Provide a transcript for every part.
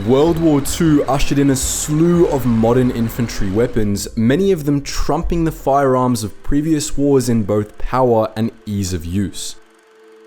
World War II ushered in a slew of modern infantry weapons, many of them trumping the firearms of previous wars in both power and ease of use.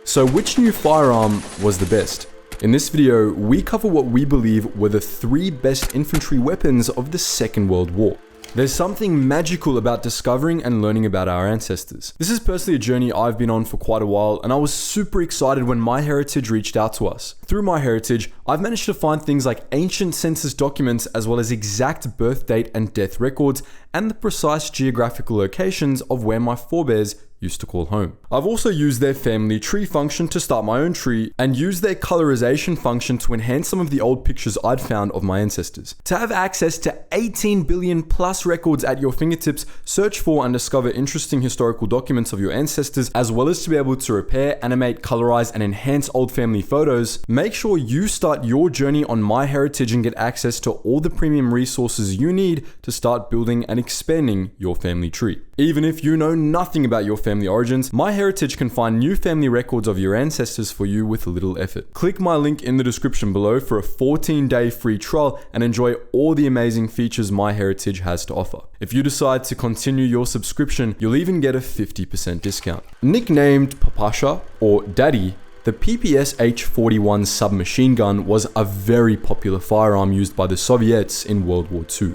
So which new firearm was the best? In this video, we cover what we believe were the 3 best infantry weapons of the Second World War. There's something magical about discovering and learning about our ancestors. This is personally a journey I've been on for quite a while, and I was super excited when MyHeritage reached out to us. Through MyHeritage, I've managed to find things like ancient census documents as well as exact birth date and death records, and the precise geographical locations of where my forebears used to call home. I've also used their family tree function to start my own tree, and used their colorization function to enhance some of the old pictures I'd found of my ancestors. To have access to 18 billion plus records at your fingertips, search for and discover interesting historical documents of your ancestors, as well as to be able to repair, animate, colorize, and enhance old family photos, make sure you start your journey on MyHeritage and get access to all the premium resources you need to start building and expanding your family tree. Even if you know nothing about your family origins, MyHeritage can find new family records of your ancestors for you with little effort. Click my link in the description below for a 14-day free trial and enjoy all the amazing features MyHeritage has to offer. If you decide to continue your subscription, you'll even get a 50% discount. Nicknamed Papasha or Daddy, the PPS-H-41 submachine gun was a very popular firearm used by the Soviets in World War II.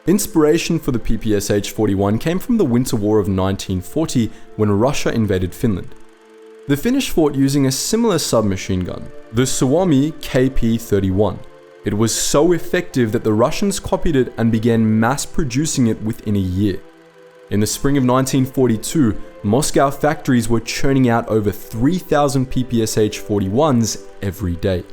Inspiration for the PPS-H-41 came from the Winter War of 1940 when Russia invaded Finland. The Finnish fought using a similar submachine gun, the Suomi KP-31. It was so effective that the Russians copied it and began mass producing it within a year. In the spring of 1942, Moscow factories were churning out over 3,000 PPS-H-41s every day.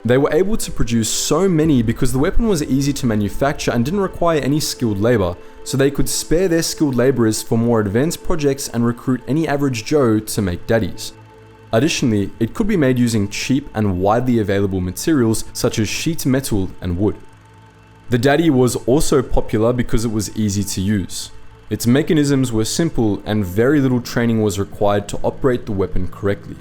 They were able to produce so many because the weapon was easy to manufacture and didn't require any skilled labor, so they could spare their skilled laborers for more advanced projects and recruit any average Joe to make daddies. Additionally, it could be made using cheap and widely available materials such as sheet metal and wood. The daddy was also popular because it was easy to use. Its mechanisms were simple and very little training was required to operate the weapon correctly.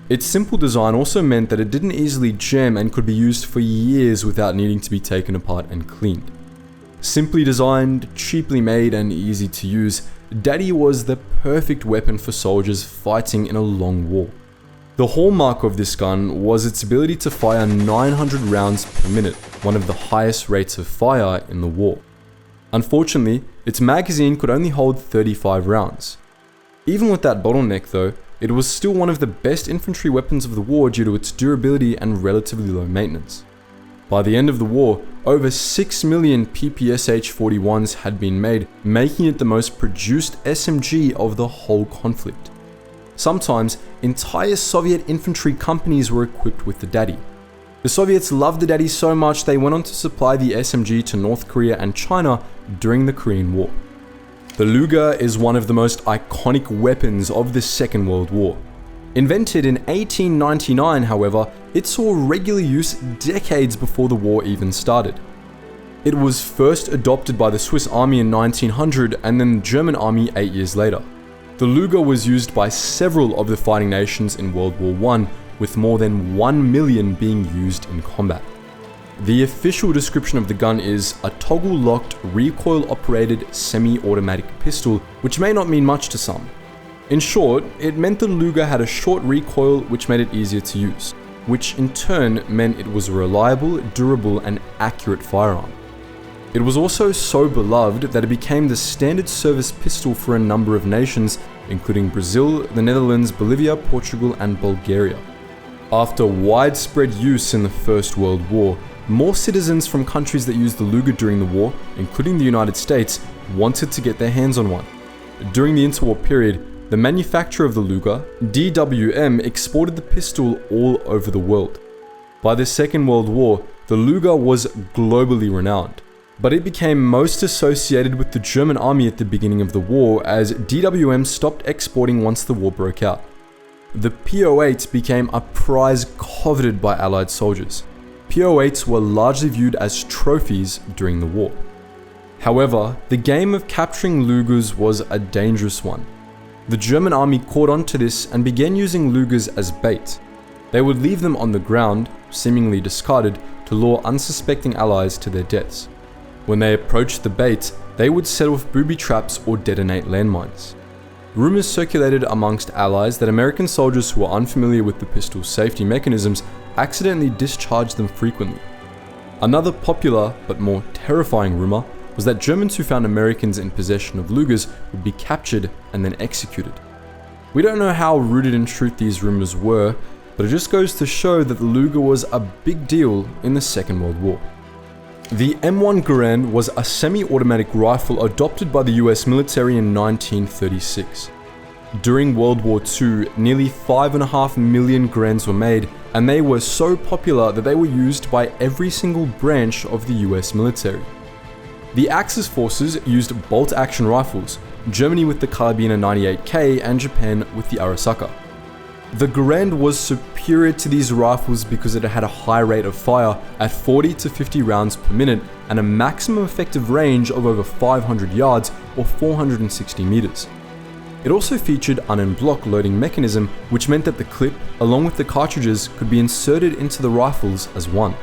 Its simple design also meant that it didn't easily jam and could be used for years without needing to be taken apart and cleaned. Simply designed, cheaply made, and easy to use, Daddy was the perfect weapon for soldiers fighting in a long war. The hallmark of this gun was its ability to fire 900 rounds per minute, one of the highest rates of fire in the war. Unfortunately, its magazine could only hold 35 rounds. Even with that bottleneck though, it was still one of the best infantry weapons of the war due to its durability and relatively low maintenance. By the end of the war, over 6 million PPS-H-41s had been made, making it the most produced SMG of the whole conflict. Sometimes, entire Soviet infantry companies were equipped with the Daddy. The Soviets loved the Daddy so much they went on to supply the SMG to North Korea and China during the Korean War. The Luger is one of the most iconic weapons of the Second World War. Invented in 1899, however, it saw regular use decades before the war even started. It was first adopted by the Swiss Army in 1900 and then the German Army 8 years later. The Luger was used by several of the fighting nations in World War I, with more than 1 million being used in combat. The official description of the gun is a toggle-locked, recoil-operated, semi-automatic pistol, which may not mean much to some. In short, it meant the Luger had a short recoil which made it easier to use, which in turn meant it was a reliable, durable, and accurate firearm. It was also so beloved that it became the standard service pistol for a number of nations, including Brazil, the Netherlands, Bolivia, Portugal, and Bulgaria. After widespread use in the First World War, more citizens from countries that used the Luger during the war, including the United States, wanted to get their hands on one. During the interwar period, the manufacturer of the Luger, WW2, exported the pistol all over the world. By the Second World War, the Luger was globally renowned, but it became most associated with the German army at the beginning of the war as WW2 stopped exporting once the war broke out. The PO8 became a prize coveted by Allied soldiers. PO8s were largely viewed as trophies during the war. However, the game of capturing Lugers was a dangerous one. The German army caught on to this and began using Lugers as bait. They would leave them on the ground, seemingly discarded, to lure unsuspecting allies to their deaths. When they approached the bait, they would set off booby traps or detonate landmines. Rumors circulated amongst allies that American soldiers who were unfamiliar with the pistol's safety mechanisms accidentally discharged them frequently. Another popular but more terrifying rumor was that Germans who found Americans in possession of Lugers would be captured and then executed. We don't know how rooted in truth these rumors were, but it just goes to show that the Luger was a big deal in the Second World War. The M1 Garand was a semi-automatic rifle adopted by the US military in 1936. During World War II, nearly 5.5 million Garands were made, and they were so popular that they were used by every single branch of the US military. The Axis forces used bolt-action rifles, Germany with the Carabiner 98K and Japan with the Arasaka. The Garand was superior to these rifles because it had a high rate of fire at 40 to 50 rounds per minute and a maximum effective range of over 500 yards or 460 meters. It also featured an en-bloc loading mechanism, which meant that the clip, along with the cartridges, could be inserted into the rifles as one.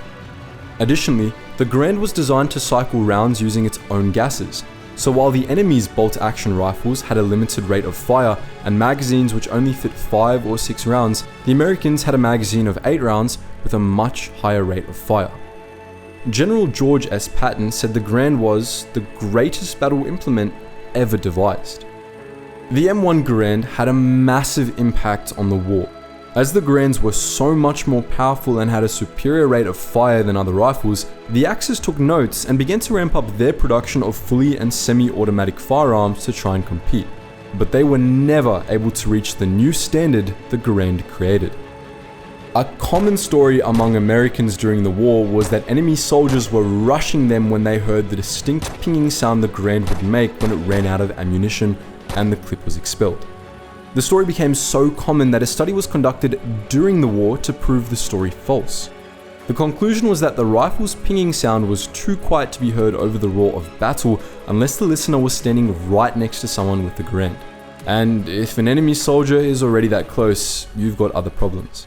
Additionally, the Garand was designed to cycle rounds using its own gases, so while the enemy's bolt-action rifles had a limited rate of fire and magazines which only fit 5 or 6 rounds, the Americans had a magazine of 8 rounds with a much higher rate of fire. General George S. Patton said the Garand was the greatest battle implement ever devised. The M1 Garand had a massive impact on the war. As the Garands were so much more powerful and had a superior rate of fire than other rifles, the Axis took notes and began to ramp up their production of fully and semi-automatic firearms to try and compete. But they were never able to reach the new standard the Garand created. A common story among Americans during the war was that enemy soldiers were rushing them when they heard the distinct pinging sound the Garand would make when it ran out of ammunition and the clip was expelled. The story became so common that a study was conducted during the war to prove the story false. The conclusion was that the rifle's pinging sound was too quiet to be heard over the roar of battle unless the listener was standing right next to someone with the Garand. And if an enemy soldier is already that close, you've got other problems.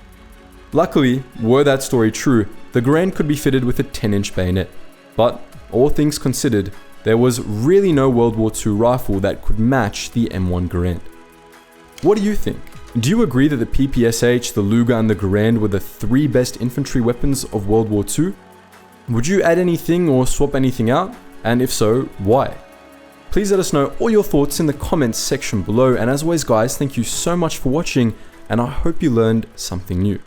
Luckily, were that story true, the Garand could be fitted with a 10-inch bayonet. But, all things considered, there was really no World War II rifle that could match the M1 Garand. What do you think? Do you agree that the PPSH, the Luger and the Garand were the 3 best infantry weapons of World War II? Would you add anything or swap anything out? And if so, why? Please let us know all your thoughts in the comments section below, and as always guys, thank you so much for watching and I hope you learned something new.